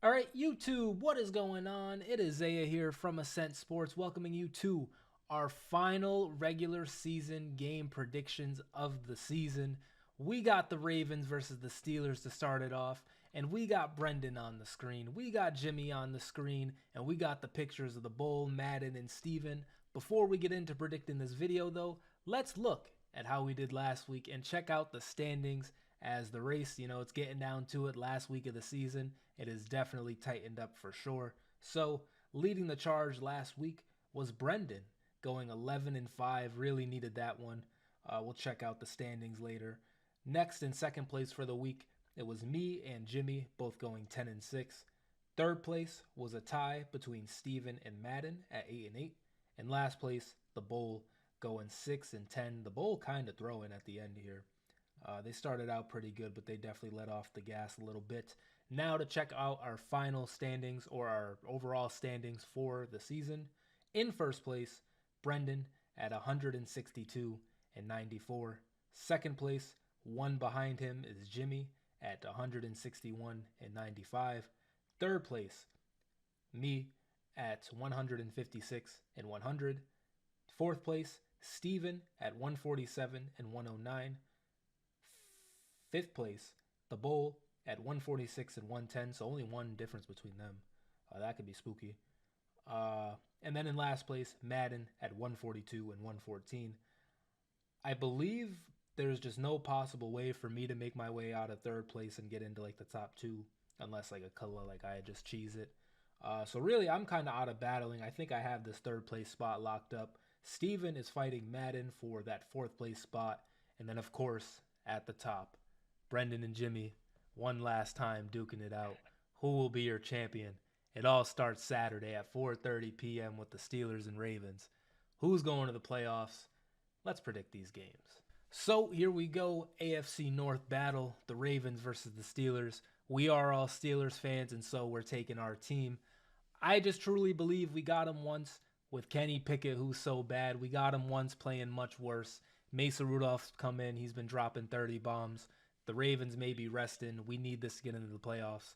All right, YouTube, what is going on? It is Zaya here from Ascent Sports, welcoming you to our final regular season game predictions of the season. We got the Ravens versus the Steelers to start it off, and we got Brendan on the screen. We got Jimmy on the screen, and we got the pictures of the Bull, Madden, and Steven. Before we get into predicting this video, though, let's look at how we did last week and check out the standings as the race, it's getting down to it last week of the season. It is definitely tightened up for sure. So, leading the charge last week was Brendan, going 11 and 5. Really needed that one. We'll check out the standings later. Next in second place for the week, it was me and Jimmy, both going 10 and 6. Third place was a tie between Steven and Madden at 8 and 8. And last place, the Bull, going 6 and 10. The Bull kind of throwing at the end here. They started out pretty good, but they definitely let off the gas a little bit. Now to check out our final standings or our overall standings for the season. In first place, Brendan at 162 and 94. Second place, one behind him is Jimmy at 161 and 95. Third place, me at 156 and 100. Fourth place, Steven at 147 and 109. Fifth place, the Bull at 146 and 110, so only one difference between them. That could be spooky. And then in last place, Madden at 142 and 114. I believe there's just no possible way for me to make my way out of third place and get into like the top two, unless like a color like I just cheese it. So really, I'm kind of out of battling. I think I have this third place spot locked up. Steven is fighting Madden for that fourth place spot, and then of course at the top, Brendan and Jimmy, one last time duking it out. Who will be your champion? It all starts Saturday at 4:30 p.m. with the Steelers and Ravens. Who's going to the playoffs? Let's predict these games. So here we go, AFC North battle, the Ravens versus the Steelers. We are all Steelers fans, and so we're taking our team. I just truly believe we got him once with Kenny Pickett, who's so bad. We got him once playing much worse. Mason Rudolph's come in. He's been dropping 30 bombs. The Ravens may be resting. We need this to get into the playoffs.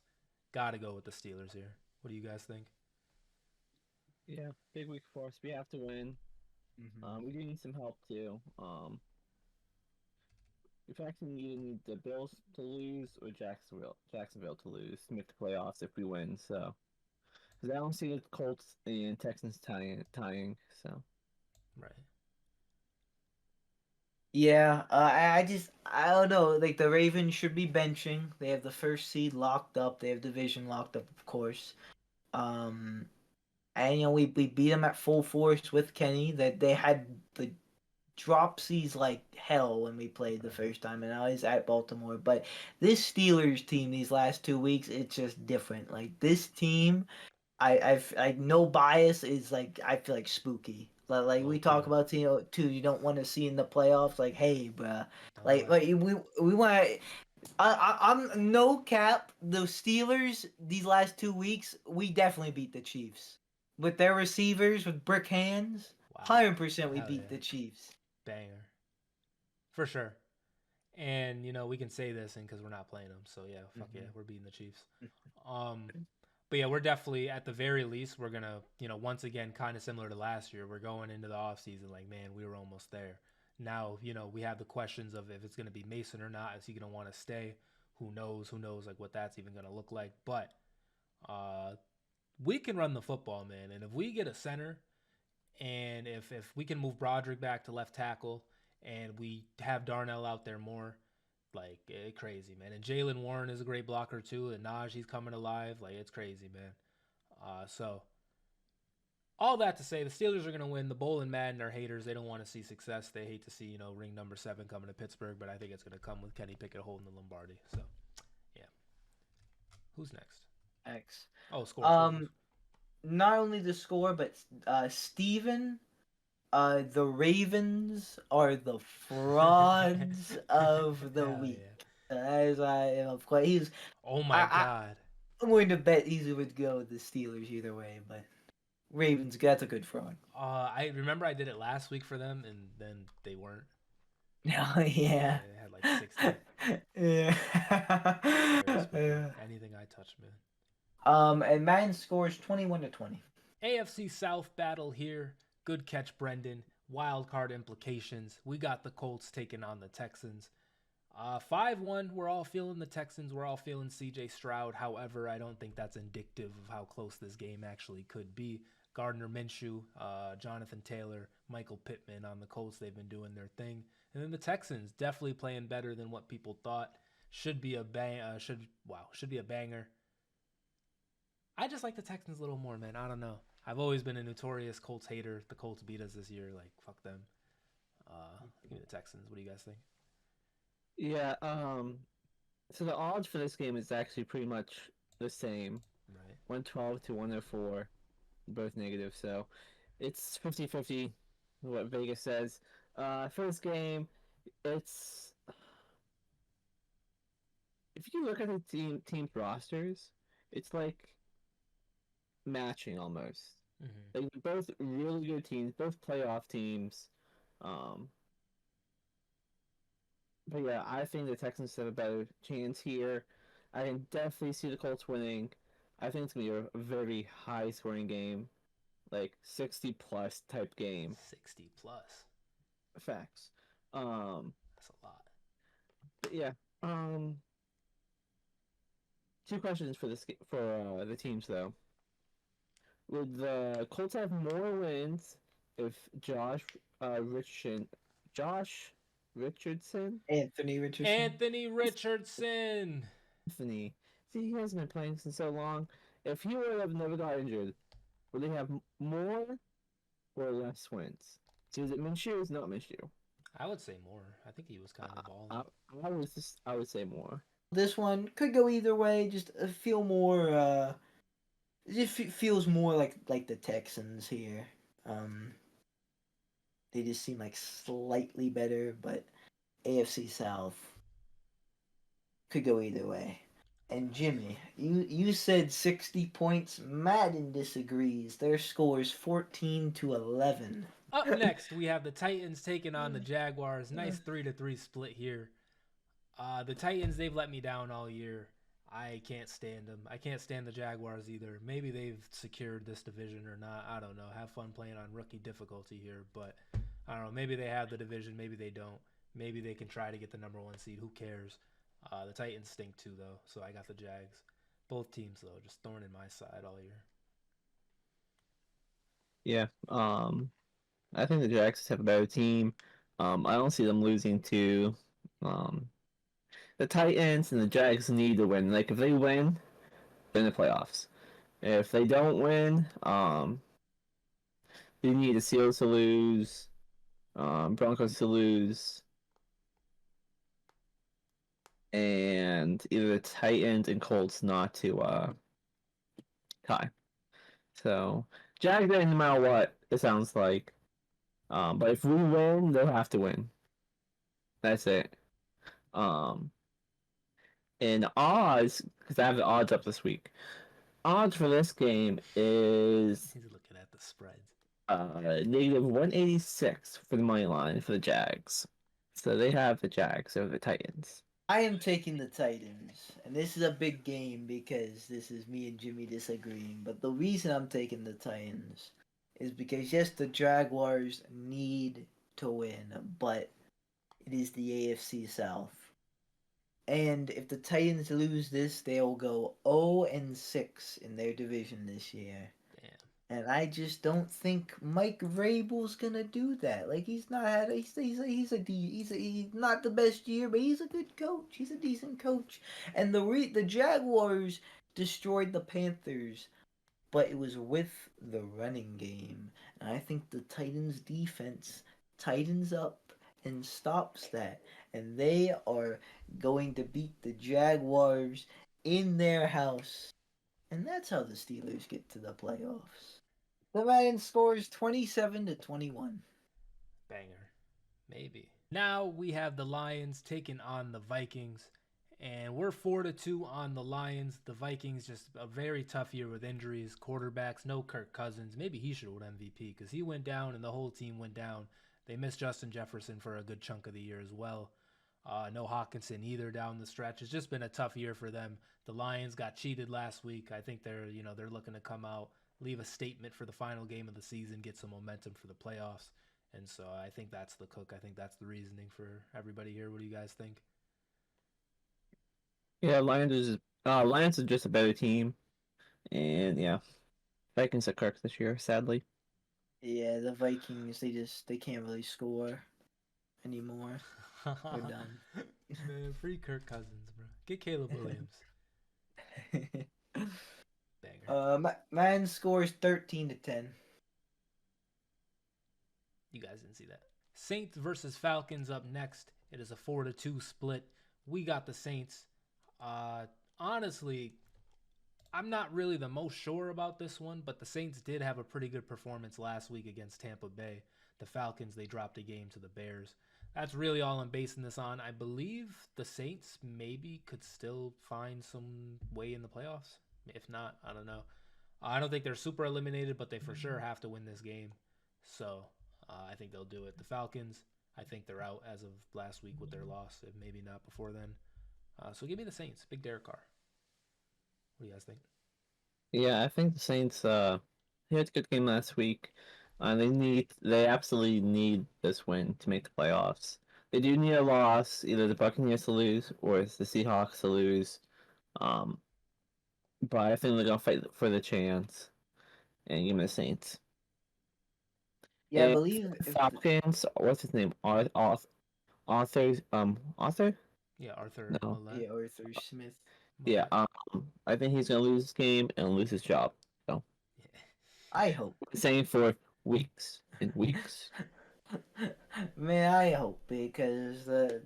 Got to go with the Steelers here. What do you guys think? Yeah, big week for us. We have to win. We do need some help too. In fact, we either need the Bills to lose or Jacksonville to lose to make the playoffs if we win. So, because I don't see the Colts and Texans tying. So, Right. Yeah, I don't know. Like the Ravens should be benching. They have the first seed locked up. They have division locked up, of course. Um, and we beat them at full force with Kenny. That they had the dropsies like hell when we played the Right. first time, and I was at Baltimore. But this Steelers team these last 2 weeks, it's just different. Like this team, I no bias is like I feel like spooky. Like Low we key. talk about too, you don't want to see in the playoffs. Like hey, bruh, All like right. we want. I'm no cap. The Steelers these last 2 weeks, we definitely beat the Chiefs with their receivers with brick hands. Wow. 100% we Hell beat yeah. the Chiefs. Banger. For sure. And, we can say this and because we're not playing them. So, yeah, fuck yeah, Hmm. we're beating the Chiefs. Um, but, yeah, we're definitely, at the very least, we're going to, once again, kind of similar to last year, we're going into the offseason like, man, we were almost there. Now, we have the questions of if it's going to be Mason or not. Is he going to want to stay? Who knows? Who knows, like, what that's even going to look like. But uh, we can run the football, man. And if we get a center and if we can move Broderick back to left tackle and we have Darnell out there more, like crazy, man. And Jalen Warren is a great blocker too. And Najee's coming alive. Like it's crazy, man. So all that to say, the Steelers are going to win. The Bowl and Madden are haters. They don't want to see success. They hate to see ring number 7 coming to Pittsburgh. But I think it's going to come with Kenny Pickett holding the Lombardi. So yeah, who's next? X. Oh, score. Um, Not only the score, but Steven, the Ravens are the frauds of the Hell week. yeah. As I of course he's Oh my I God. I'm going to bet he would go with the Steelers either way, but Ravens that's a good fraud. I remember I did it last week for them, and then they weren't. No, yeah. They had like 60. Yeah. Very spooky. Yeah. Anything I touch, man. And Madden scores 21-20. AFC South battle here. Good catch, Brendan. Wild card implications. We got the Colts taking on the Texans. 5-1, we're all feeling the Texans. We're all feeling CJ Stroud. However, I don't think that's indicative of how close this game actually could be. Gardner Minshew, Jonathan Taylor, Michael Pittman on the Colts. They've been doing their thing. And then the Texans definitely playing better than what people thought. Should be a banger. I just like the Texans a little more, man. I don't know. I've always been a notorious Colts hater. The Colts beat us this year. Like, fuck them. Give me the Texans. What do you guys think? Yeah, so the odds for this game is actually pretty much the same. Right. 112 to 104, both negative, so it's 50-50, what Vegas says. For this game, it's... If you look at the team's rosters, it's like matching almost. Mm-hmm. Like, both really good teams, both playoff teams. But yeah, I think the Texans have a better chance here. I can definitely see the Colts winning. I think it's going to be a very high scoring game. Like 60 plus type game. 60 plus. Facts. That's a lot. But yeah. Two questions for the teams though. Would the Colts have more wins if Josh Richardson? Anthony Richardson. Anthony. See, he hasn't been playing since so long. If he would have never got injured, would they have more or less wins? So is it Minshew or is it not Minshew? I would say more. I think he was kind of balling. I would say more. This one could go either way. Just feel more. It just feels more like the Texans here. They just seem like slightly better, but AFC South could go either way. And Jimmy, you said 60 points. Madden disagrees. Their score is 14-11. Up next, we have the Titans taking on the Jaguars. Nice 3-3 split here. The Titans, they've let me down all year. I can't stand them. I can't stand the Jaguars either. Maybe they've secured this division or not. I don't know. Have fun playing on rookie difficulty here. But I don't know. Maybe they have the division. Maybe they don't. Maybe they can try to get the number 1 seed. Who cares? The Titans stink too, though. So I got the Jags. Both teams, though, just thorn in my side all year. Yeah. I think the Jags have a better team. I don't see them losing to the Titans, and the Jags need to win. Like, if they win, they're in the playoffs. If they don't win, they need the Seals to lose, Broncos to lose, and either the Titans and Colts not to tie. So, Jags no matter what, it sounds like. But if we win, they'll have to win. That's it. And odds, because I have the odds up this week. Odds for this game is He's looking at the spreads. negative 186 for the money line for the Jags. So they have the Jags over the Titans. I am taking the Titans, and this is a big game because this is me and Jimmy disagreeing. But the reason I'm taking the Titans is because, yes, the Jaguars need to win, but it is the AFC South. And if the Titans lose this, they'll go 0-6 in their division this year. Damn. And I just don't think Mike Vrabel's gonna do that. Like, he's not had he's not the best year, but he's a good coach. He's a decent coach. And the Jaguars destroyed the Panthers, but it was with the running game. And I think the Titans defense tightens up and stops that. And they are going to beat the Jaguars in their house. And that's how the Steelers get to the playoffs. The Madden scores 27-21. Banger. Maybe. Now we have the Lions taking on the Vikings. And we're 4-2 on the Lions. The Vikings just a very tough year with injuries, quarterbacks, no Kirk Cousins. Maybe he should have won MVP because he went down and the whole team went down. They missed Justin Jefferson for a good chunk of the year as well. No Hawkinson either down the stretch. It's just been a tough year for them. The Lions got cheated last week. I think they're looking to come out, leave a statement for the final game of the season, get some momentum for the playoffs. And so I think that's the cook. I think that's the reasoning for everybody here. What do you guys think? Yeah, Lions is just a better team, and yeah, Vikings are Kirk this year, sadly. Yeah, the Vikings, they can't really score anymore. They're done. Man, free Kirk Cousins, bro. Get Caleb Williams. Banger. Man scores 13-10. You guys didn't see that. Saints versus Falcons up next. It is a 4-2 split. We got the Saints. Honestly, I'm not really the most sure about this one, but the Saints did have a pretty good performance last week against Tampa Bay. The Falcons, they dropped a game to the Bears. That's really all I'm basing this on. I believe the Saints maybe could still find some way in the playoffs. If not, I don't know. I don't think they're super eliminated, but they for sure have to win this game. So I think they'll do it. The Falcons, I think they're out as of last week with their loss, if maybe not before then. So give me the Saints. Big Derek Carr. What do you guys think? Yeah, I think the Saints they had a good game last week. They absolutely need this win to make the playoffs. They do need a loss, either the Buccaneers to lose or the Seahawks to lose. Um, but I think they're gonna fight for the chance and give me the Saints. Yeah, I And believe Falcons, what's his name? Arthur? Yeah, Arthur No. Millette. Arthur Smith. Yeah, I think he's gonna lose this game and lose his job. So I hope. saying for weeks and weeks. Man, I hope because the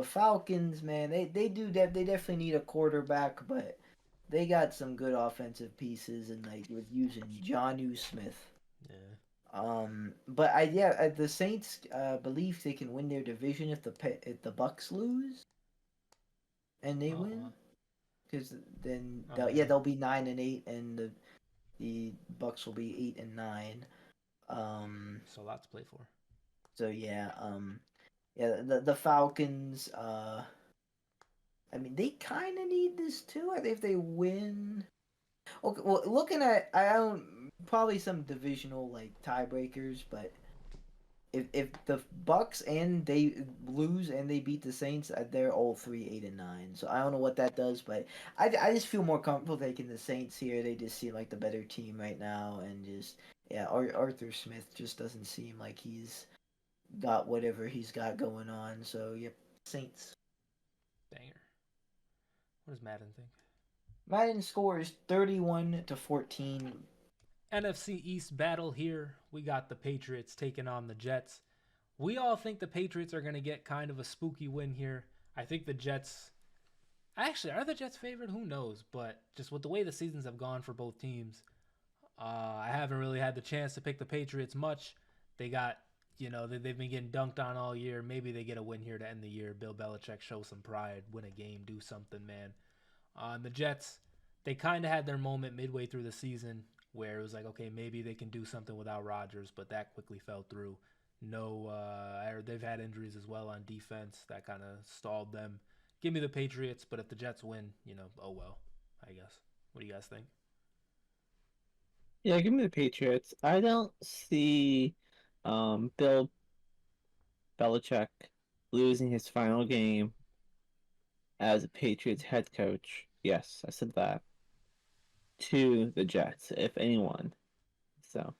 Falcons, man, they definitely need a quarterback, but they got some good offensive pieces and like with using Jonnu Smith. Yeah. But the Saints believe they can win their division if the Bucks lose, and they win, because then they'll be 9-8, and the Bucks will be 8-9. So a lot to play for. So yeah, the Falcons. I mean, they kind of need this too. I think if they win. Okay, well, looking at I don't probably some divisional like tiebreakers, but if the Bucks and they lose and they beat the Saints, they're all 3 8-9. So I don't know what that does, but I just feel more comfortable taking the Saints here. They just seem like the better team right now, and just Arthur Smith just doesn't seem like he's got whatever he's got going on. So yep, Saints. Banger. What does Madden think? Madden scores 31-14. NFC East battle here. We got the Patriots taking on the Jets. We all think the Patriots are going to get kind of a spooky win here. I think the Jets... Actually, are the Jets favored? Who knows? But just with the way the seasons have gone for both teams, I haven't really had the chance to pick the Patriots much. They got, they've been getting dunked on all year. Maybe they get a win here to end the year. Bill Belichick show some pride, win a game, do something, man. The Jets, they kind of had their moment midway through the season where it was like, okay, maybe they can do something without Rodgers, but that quickly fell through. They've had injuries as well on defense that kind of stalled them. Give me the Patriots, but if the Jets win, oh well, I guess. What do you guys think? Yeah, give me the Patriots. I don't see Bill Belichick losing his final game as a Patriots head coach. Yes, I said that. To the Jets, if anyone. So.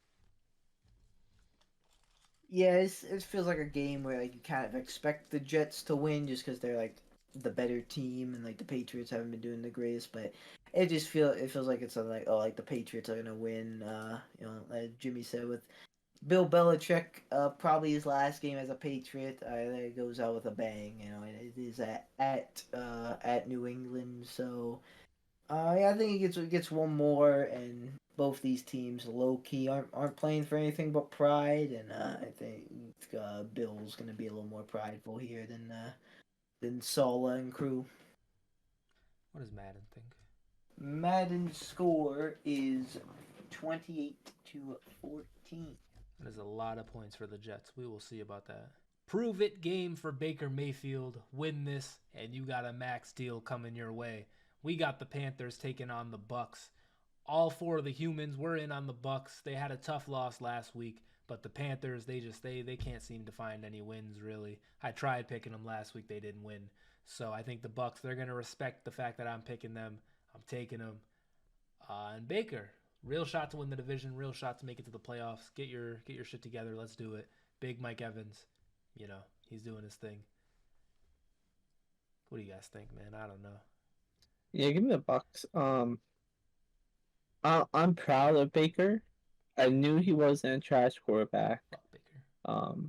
Yeah, it feels like a game where like you kind of expect the Jets to win just because they're like the better team, and like the Patriots haven't been doing the greatest. But it feels like it's like the Patriots are gonna win. Like Jimmy said, with Bill Belichick, probably his last game as a Patriot, it goes out with a bang. It is at New England, so I think it gets one more, and both these teams low key aren't playing for anything but pride, and I think Bill's gonna be a little more prideful here than Sala and crew. What does Madden think? Madden score is 28-14. That is a lot of points for the Jets. We will see about that. prove it game for Baker Mayfield. Win this, and you got a max deal coming your way. We got the Panthers taking on the Bucks. All four of the humans were in on the Bucks. They had a tough loss last week, but the Panthers, they can't seem to find any wins really. I tried picking them last week, they didn't win. So I think the Bucks, they're gonna respect the fact that I'm picking them. I'm taking them. And Baker, real shot to win the division, real shot to make it to the playoffs. Get your shit together. Let's do it. Big Mike Evans, he's doing his thing. What do you guys think, man? I don't know. Yeah, give me the Bucks. I'm proud of Baker. I knew he wasn't a trash quarterback. Fuck Baker.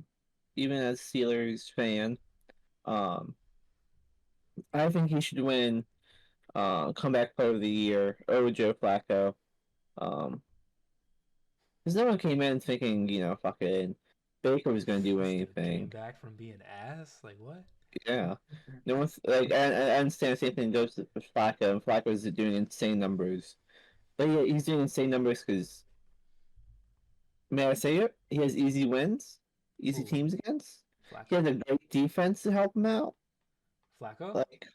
Even as Steelers fan, um, I think he should win comeback player of the year over Joe Flacco. Because no one came in thinking, fucking Baker was going to do Came anything. back from being ass? Like what? Yeah. No one's like, I understand the same thing goes with Flacco, and Flacco is doing insane numbers. But yeah, he's doing insane numbers because, may I say it? He has easy wins, easy Ooh. teams against. Flacco? He has a great defense to help him out. Flacco? Like,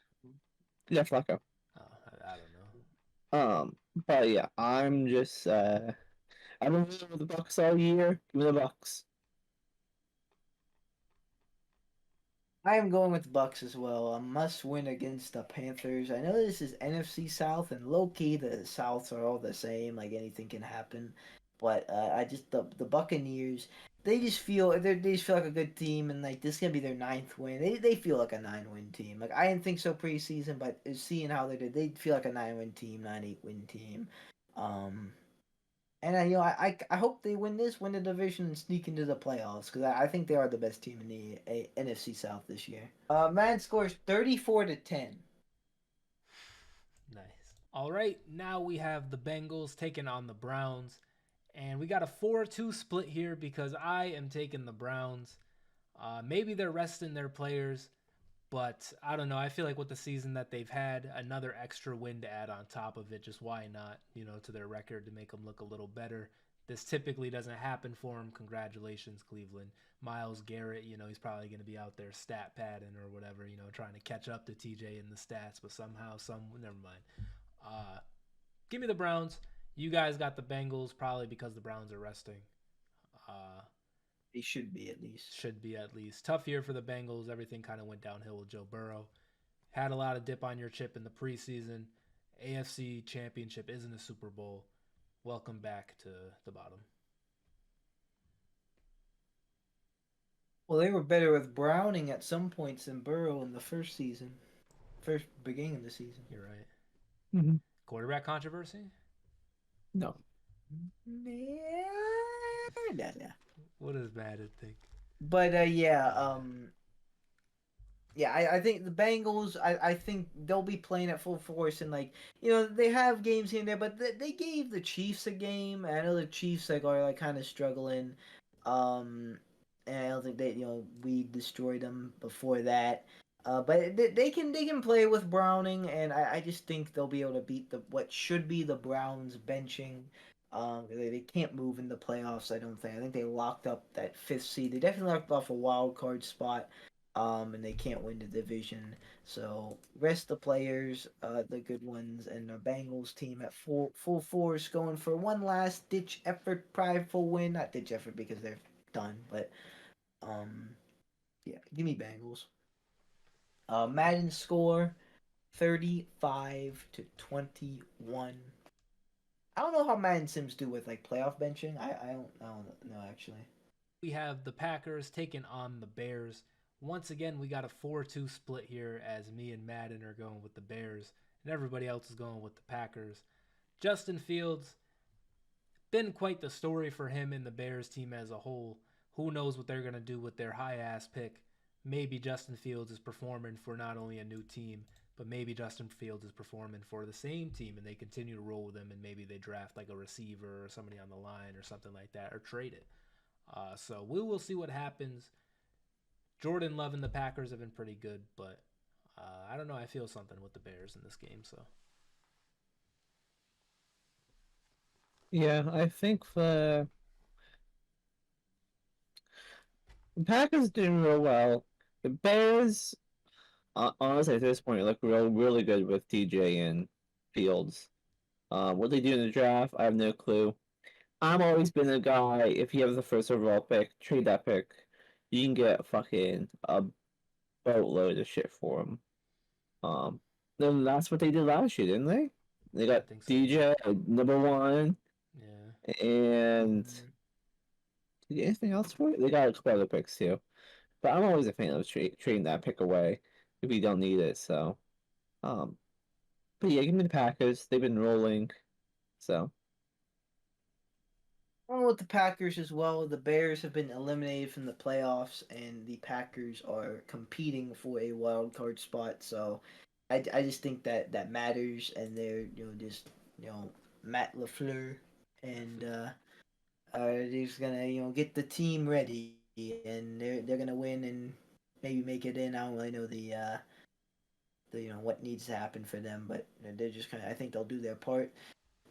yeah, Flacco. Oh, I don't know. But yeah, I'm just, I've been with the Bucks all year. Give me the Bucks. I am going with the Bucks as well. A must win against the Panthers. I know this is NFC South, and low key the Souths are all the same. Like anything can happen, but I just the Buccaneers. They just feel like a good team, and like this is gonna be their ninth win. They feel like a 9-win team. Like I didn't think so preseason, but seeing how they did, they feel like a 9-win team, 9-8-win team. Um, and I hope they win the division, and sneak into the playoffs because I think they are the best team in the NFC South this year. Man scores 34-10. Nice. All right, now we have the Bengals taking on the Browns. And we got a 4-2 split here because I am taking the Browns. Maybe they're resting their players, but I don't know. I feel like with the season that they've had, another extra win to add on top of it, just why not, to their record to make them look a little better. This typically doesn't happen for them. Congratulations, Cleveland. Myles Garrett, he's probably going to be out there stat padding or whatever, trying to catch up to TJ in the stats, but never mind. Give me the Browns. You guys got the Bengals probably because the Browns are resting. They should be at least. Should be at least. Tough year for the Bengals. Everything kind of went downhill with Joe Burrow. Had a lot of dip on your chip in the preseason. AFC Championship isn't a Super Bowl. Welcome back to the bottom. Well, they were better with Browning at some points than Burrow in the first beginning of the season. You're right. Mm-hmm. Quarterback controversy? No. Yeah. What does Madden think? But I think the Bengals. I think they'll be playing at full force, and they have games here and there, but they gave the Chiefs a game. I know the Chiefs are kind of struggling, and I don't think we destroyed them before that. But they can play with Browning, and I just think they'll be able to beat what should be the Browns benching. They can't move in the playoffs. I don't think. I think they locked up that 5th seed. They definitely locked off a wild card spot. And they can't win the division. So rest the players, the good ones, and the Bengals team at full force, going for one last ditch effort, prideful win. Not ditch effort because they're done, but give me Bengals. Madden score 35-21. I don't know how Madden Sims do with playoff benching. I don't know actually. We have the Packers taking on the Bears. Once again, we got a 4-2 split here as me and Madden are going with the Bears and everybody else is going with the Packers. Justin Fields, been quite the story for him and the Bears team as a whole. Who knows what they're going to do with their high-ass pick. Maybe Justin Fields is performing for not only a new team, but maybe Justin Fields is performing for the same team and they continue to roll with him and maybe they draft a receiver or somebody on the line or something like that or trade it. So we will see what happens. Jordan Love and the Packers have been pretty good, but I don't know. I feel something with the Bears in this game. So yeah, I think The Packers doing real well. The Bears, honestly, at this point, look really good with DJ and Fields. What they do in the draft, I have no clue. I've always been a guy. If you have the first overall pick, trade that pick. You can get fucking a boatload of shit for him. Then that's what they did last year, didn't they? They I got think so. DJ at number one, Yeah. and Mhm. did they get anything else for it? They got a couple other picks too. But I'm always a fan of trading that pick away if you don't need it. So, um, but yeah, give me the Packers. They've been rolling, so Well, with the Packers as well, the Bears have been eliminated from the playoffs, and the Packers are competing for a wild card spot. So, I just think that that matters, and they're just Matt Lafleur, and are just gonna get the team ready, and they're gonna win and maybe make it in. I don't really know the what needs to happen for them, but they're just kind of I think they'll do their part.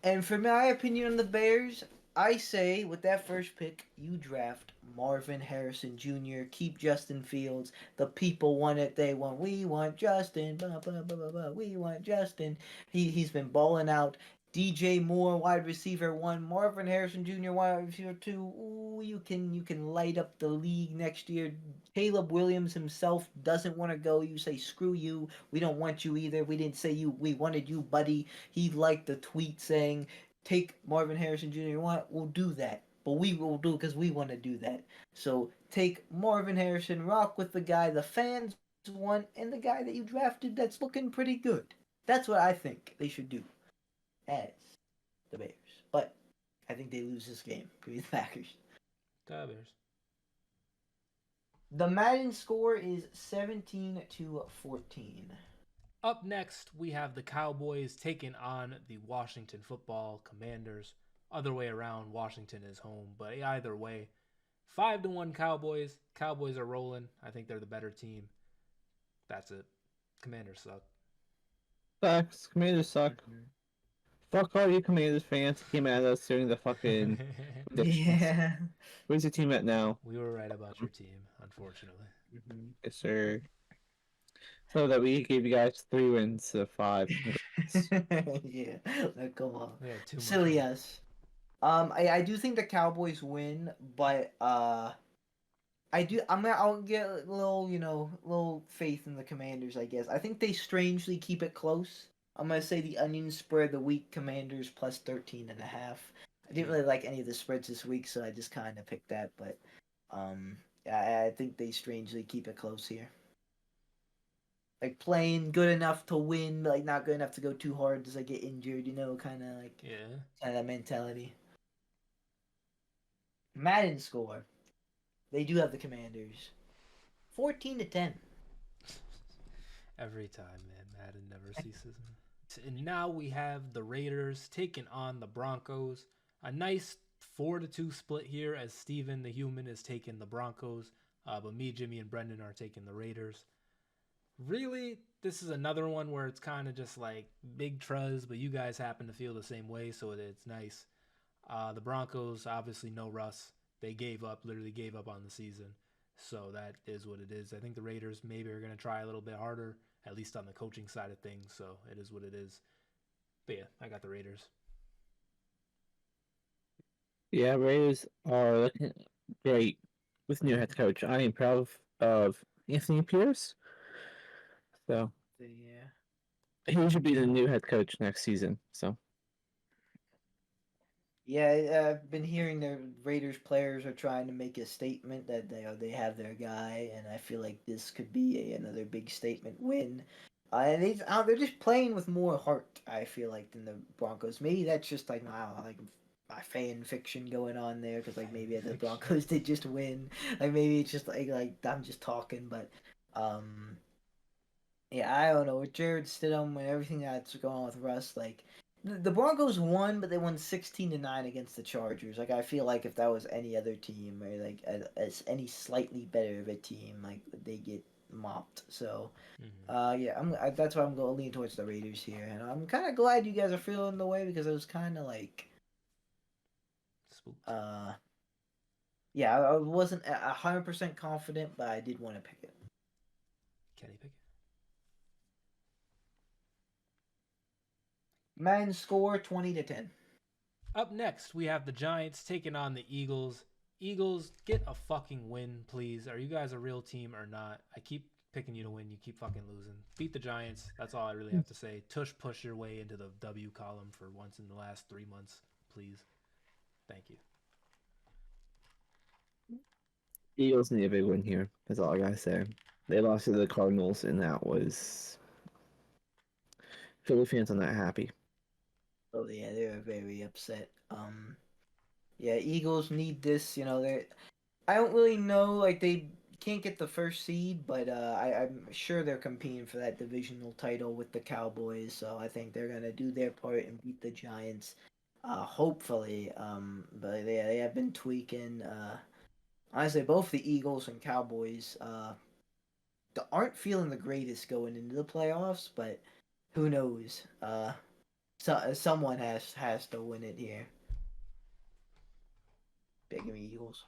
And for my opinion on the Bears, I say with that first pick, you draft Marvin Harrison Jr. Keep Justin Fields. The people want it. They want. We want Justin. Blah, blah, blah, blah, blah. We want Justin. He's been balling out. DJ Moore, wide receiver one. Marvin Harrison Jr. wide receiver two. Ooh, you can light up the league next year. Caleb Williams himself doesn't want to go. You say screw you. We don't want you either. We didn't say you. We wanted you, buddy. He liked the tweet saying, take Marvin Harrison Jr. Want? We'll do that. But we will do because we want to do that. So take Marvin Harrison, rock with the guy the fans want, and the guy that you drafted that's looking pretty good. That's what I think they should do as the Bears. But I think they lose this game. Give me the Packers. Bears. The Madden score is 17-14. Up next, we have the Cowboys taking on the Washington Football Commanders. Other way around, Washington is home, but either way, 5-1 Cowboys. Cowboys are rolling. I think they're the better team. That's it. Commanders suck. sucks. Commanders suck. Fuck all you Commanders fans who came at us during the fucking predictions. Yeah. Where's your team at now? We were right about your team, unfortunately. Yes, sir. So that we gave you guys 3 wins to 5. Yeah. Like, come on. We had too much. Silly us. I do think the Cowboys win, but I'll get a little little faith in the Commanders. I guess I think they strangely keep it close. I'm gonna say the Onion spread the week Commanders plus 13.5. I didn't really like any of the spreads this week, so I just kind of picked that. But I think they strangely keep it close here. Like playing good enough to win, but like not good enough to go too hard as I get injured. Kind of like Yeah. kind of that mentality. Madden score. They do have the Commanders. 14-10. Every time, man. Madden never ceases. And now we have the Raiders taking on the Broncos. A nice 4-2 split here as Steven the Human is taking the Broncos. But me, Jimmy, and Brendan are taking the Raiders. Really, this is another one where it's kind of just like big truz, but you guys happen to feel the same way, so it's nice. The Broncos, obviously no Russ. They literally gave up on the season. So that is what it is. I think the Raiders maybe are going to try a little bit harder, at least on the coaching side of things. So it is what it is. But yeah, I got the Raiders. Yeah, Raiders are looking great with new head coach. I am proud of Anthony Pierce. So Yeah. he should be the new head coach next season. So Yeah, I've been hearing the Raiders players are trying to make a statement that they have their guy, and I feel like this could be another big statement win. And they're just playing with more heart. I feel like than the Broncos. Maybe that's just like my fan fiction going on there because like maybe the Broncos did just win. Like maybe it's just like I'm just talking, but yeah, I don't know with Jared Stidham and everything that's going on with Russ, like. The Broncos won, but they won 16-9 against the Chargers. Like I feel like if that was any other team, or like as any slightly better of a team, like they get mopped. So, yeah, that's why I'm going to lean towards the Raiders here, and I'm kind of glad you guys are feeling the way because it was kind of like, Spooked. Yeah, I wasn't 100% confident, but I did want to pick it. Kenny Pickett. Madden score 20-10. Up next, we have the Giants taking on the Eagles. Eagles, get a fucking win, please. Are you guys a real team or not? I keep picking you to win. You keep fucking losing. Beat the Giants. That's all I really have to say. Tush push your way into the W column for once in the last 3 months, please. Thank you. Eagles need a big win here. That's all I gotta say. They lost to the Cardinals, and that was Philly fans are not happy. Oh yeah, they were very upset. Yeah, Eagles need this. You know, they. I don't really know. Like they can't get the first seed, but I'm sure they're competing for that divisional title with the Cowboys. So I think they're gonna do their part and beat the Giants. Hopefully. But they have been tweaking. Honestly, both the Eagles and Cowboys aren't feeling the greatest going into the playoffs, but who knows? Someone has to win it here. Big me Eagles.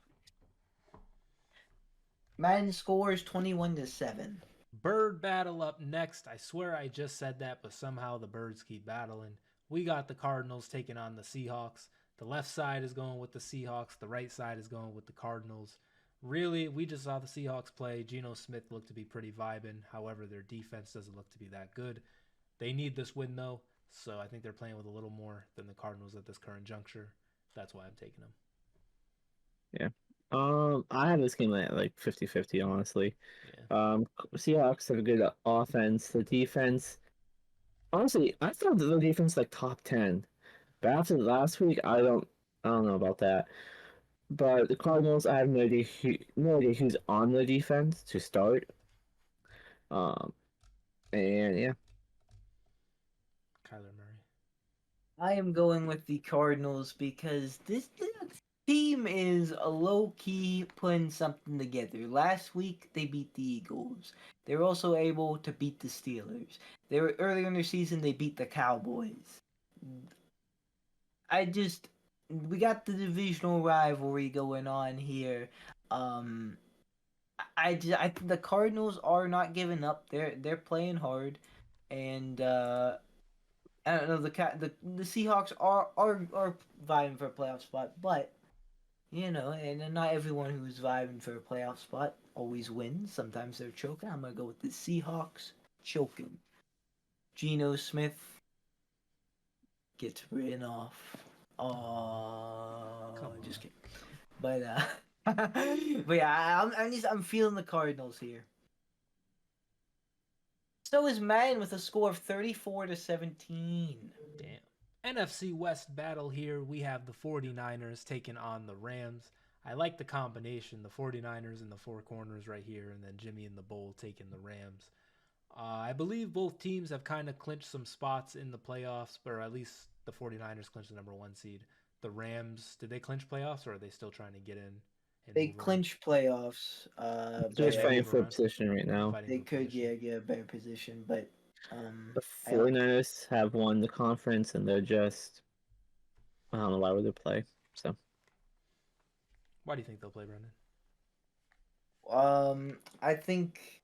Madden scores 21-7. Bird battle up next. I swear I just said that, but somehow the Birds keep battling. We got the Cardinals taking on the Seahawks. The left side is going with the Seahawks. The right side is going with the Cardinals. Really, we just saw the Seahawks play. Geno Smith looked to be pretty vibing. However, their defense doesn't look to be that good. They need this win, though, so I think they're playing with a little more than the Cardinals at this current juncture. That's why I'm taking them. Yeah. I have this game at like 50-50, honestly. Yeah. Seahawks have a good offense. The defense, honestly, I thought the defense like top 10. But after last week, I don't know about that. But the Cardinals, I have no idea who's on the defense to start. Um, and yeah, Kyler Murray. I am going with the Cardinals because this team is a low key putting something together. Last week they beat the Eagles. They were also able to beat the Steelers. They were earlier in their season they beat the Cowboys. We got the divisional rivalry going on here. Um, I think the Cardinals are not giving up. They're playing hard, and I don't know the Seahawks are vying for a playoff spot, but you know, and not everyone who's vying for a playoff spot always wins. Sometimes they're choking. I'm gonna go with the Seahawks choking. Geno Smith gets written off. Oh, just kidding. But but yeah, I'm feeling the Cardinals here. So is Madden with a score of 34-17. Damn. NFC West battle here. We have the 49ers taking on the Rams. I like the combination, the 49ers in the four corners right here, and then Jimmy in the bowl taking the Rams. I believe both teams have kind of clinched some spots in the playoffs, or at least the 49ers clinched the number 1 seed. The Rams, did they clinch playoffs, or are they still trying to get in and They move around? clinch playoffs. they're just But fighting move for a around. position right now. Fighting they for could position. get a better position. But The I don't. 49ers have won the conference, and they're just I don't know why would they play. So Why do you think they'll play, Brendan? I think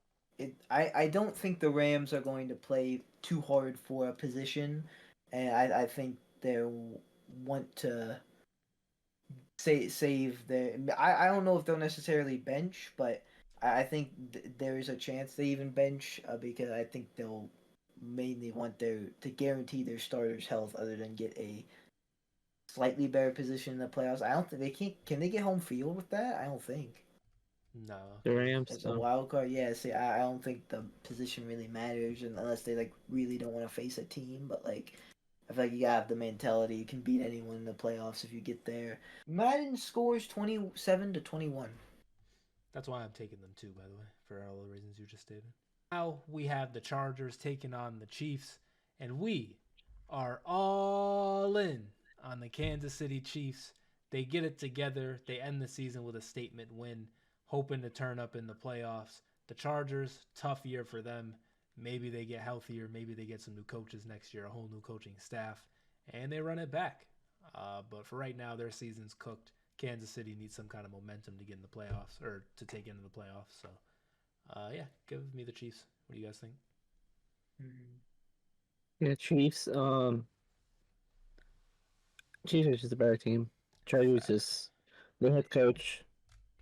I don't think the Rams are going to play too hard for a position, and I think they'll want to save their. I don't know if they'll necessarily bench, but I think there is a chance they even bench because I think they'll mainly want to guarantee their starters' health, other than get a slightly better position in the playoffs. I don't think they can they get home field with that? I don't think. No. the Rams. As a wild card, yeah. See, I don't think the position really matters unless they like really don't want to face a team. But like, I feel like you gotta have the mentality. You can beat anyone in the playoffs if you get there. Madden scores 27-21. That's why I'm taking them too, by the way, for all the reasons you just stated. Now we have the Chargers taking on the Chiefs, and we are all in on the Kansas City Chiefs. They get it together. They end the season with a statement win, hoping to turn up in the playoffs. The Chargers, tough year for them. Maybe they get healthier. Maybe they get some new coaches next year, a whole new coaching staff, and they run it back. But for right now, their season's cooked. Kansas City needs some kind of momentum to get in the playoffs or to take into the playoffs. So, yeah, give me the Chiefs. What do you guys think? Yeah, Chiefs. Chiefs are just a better team. Chargers Facts. just their head coach.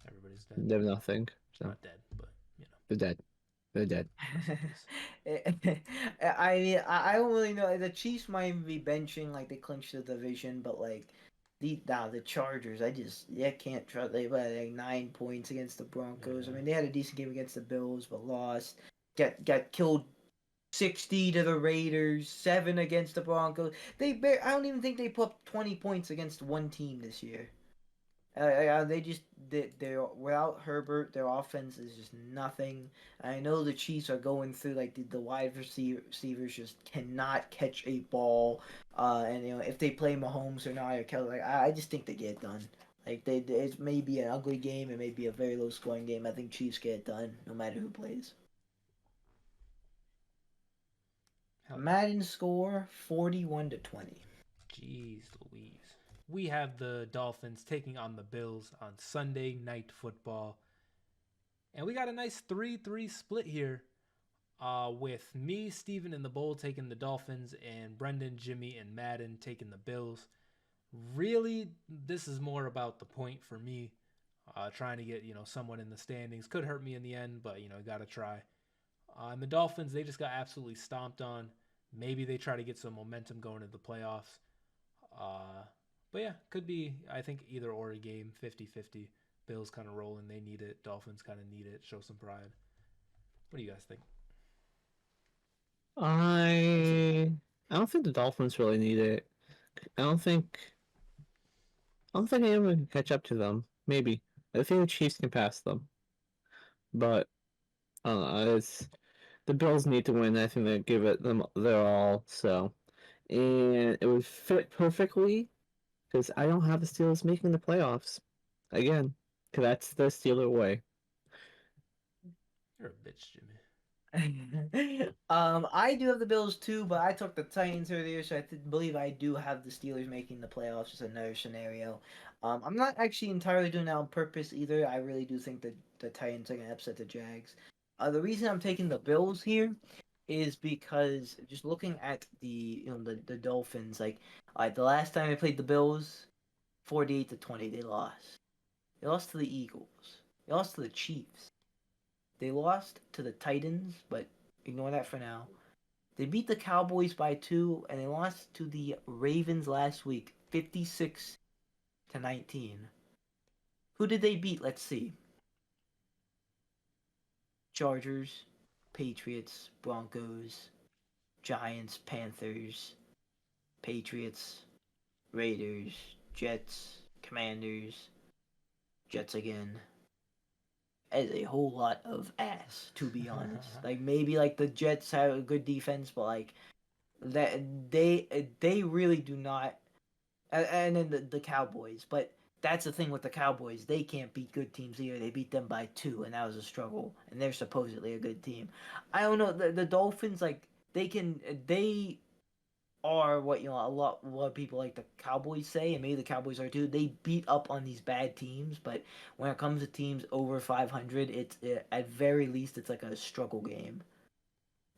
Everybody's dead. They're nothing. So Not dead, but you know, they're dead. They're dead. rest in peace. I mean, I don't really know. The Chiefs might even be benching like they clinched the division, but like the Chargers, I can't trust. They had like 9 points against the Broncos. I Yeah. mean, they had a decent game against the Bills, but lost. Got killed 60 to the Raiders, 7 against the Broncos. I don't even think they put up 20 points against one team this year. They're without Herbert, their offense is just nothing. I know the Chiefs are going through like the wide receivers just cannot catch a ball. And if they play Mahomes or not or Kelly, like I just think they get it done. Like it may be an ugly game, it may be a very low scoring game. I think Chiefs get it done no matter who plays. Madden score 41-20. Jeez Louise. We have the Dolphins taking on the Bills on Sunday Night Football. And we got a nice 3-3 split here with me, Steven, and the Bowl taking the Dolphins, and Brendan, Jimmy, and Madden taking the Bills. Really, this is more about the point for me. Trying to get, someone in the standings. Could hurt me in the end, but, got to try. And the Dolphins, they just got absolutely stomped on. Maybe they try to get some momentum going into the playoffs. But yeah, could be, I think, either or a game, 50-50. Bills kind of rolling. They need it. Dolphins kind of need it. Show some pride. What do you guys think? I don't think the Dolphins really need it. I don't think anyone can catch up to them. Maybe. I think the Chiefs can pass them. But I don't know, the Bills need to win. I think they give it them their all. So, and it would fit perfectly because I don't have the Steelers making the playoffs again. Because that's the Steeler way. You're a bitch, Jimmy. I do have the Bills too, but I took the Titans earlier, so I believe I do have the Steelers making the playoffs. Is another scenario. I'm not actually entirely doing that on purpose either. I really do think that the Titans are gonna upset the Jags. The reason I'm taking the Bills here is because just looking at the Dolphins, like the last time they played the Bills, 48-20, they lost. They lost to the Eagles. They lost to the Chiefs. They lost to the Titans, but ignore that for now. They beat the Cowboys by 2, and they lost to the Ravens last week, 56-19. Who did they beat? Let's see. Chargers, Patriots, Broncos, Giants, Panthers, Patriots, Raiders, Jets, Commanders, Jets again. As a whole lot of ass, to be honest. Like maybe like the Jets have a good defense, but like that they really do not. And then the Cowboys, but that's the thing with the Cowboys. They can't beat good teams either. They beat them by 2, and that was a struggle. And they're supposedly a good team. I don't know. The Dolphins, like they are what what people like the Cowboys say, and maybe the Cowboys are too. They beat up on these bad teams, but when it comes to teams over 500, it's at very least it's like a struggle game.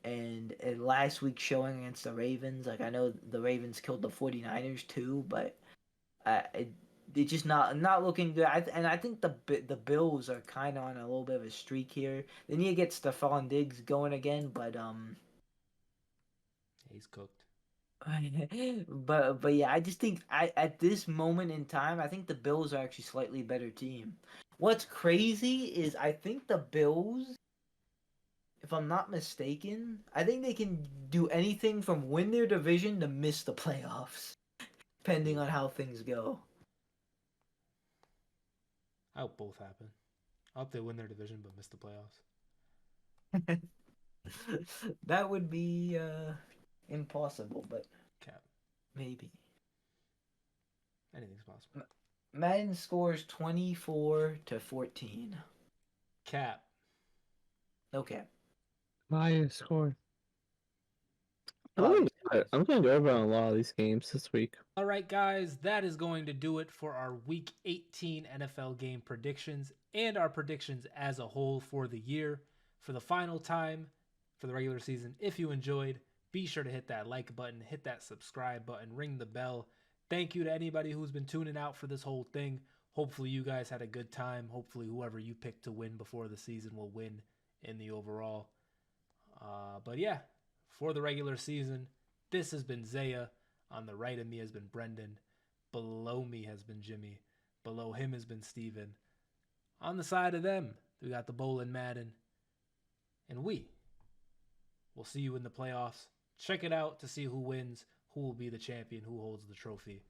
And last week's showing against the Ravens, like I know the Ravens killed the 49ers too, but it's just not looking good. I think the Bills are kind of on a little bit of a streak here. They need to get Stephon Diggs going again, but He's cooked. but yeah, I just think at this moment in time, I think the Bills are actually slightly better team. What's crazy is I think the Bills, if I'm not mistaken, I think they can do anything from win their division to miss the playoffs, depending on how things go. I hope both happen. I hope they win their division but miss the playoffs. That would be impossible, but Cap. maybe. Anything's possible. Madden scores 24-14. Cap. Okay. My score. I Oh, don't think I'm gonna go over on a lot of these games this week. All right, guys, that is going to do it for our Week 18 NFL game predictions and our predictions as a whole for the year. For the final time for the regular season, if you enjoyed, be sure to hit that like button, hit that subscribe button, ring the bell. Thank you to anybody who's been tuning out for this whole thing. Hopefully you guys had a good time. Hopefully whoever you picked to win before the season will win in the overall. But yeah, for the regular season, this has been Zaya. On the right of me has been Brendan. Below me has been Jimmy. Below him has been Steven. On the side of them, we got the Bolin Madden. And we will see you in the playoffs. Check it out to see who wins, who will be the champion, who holds the trophy.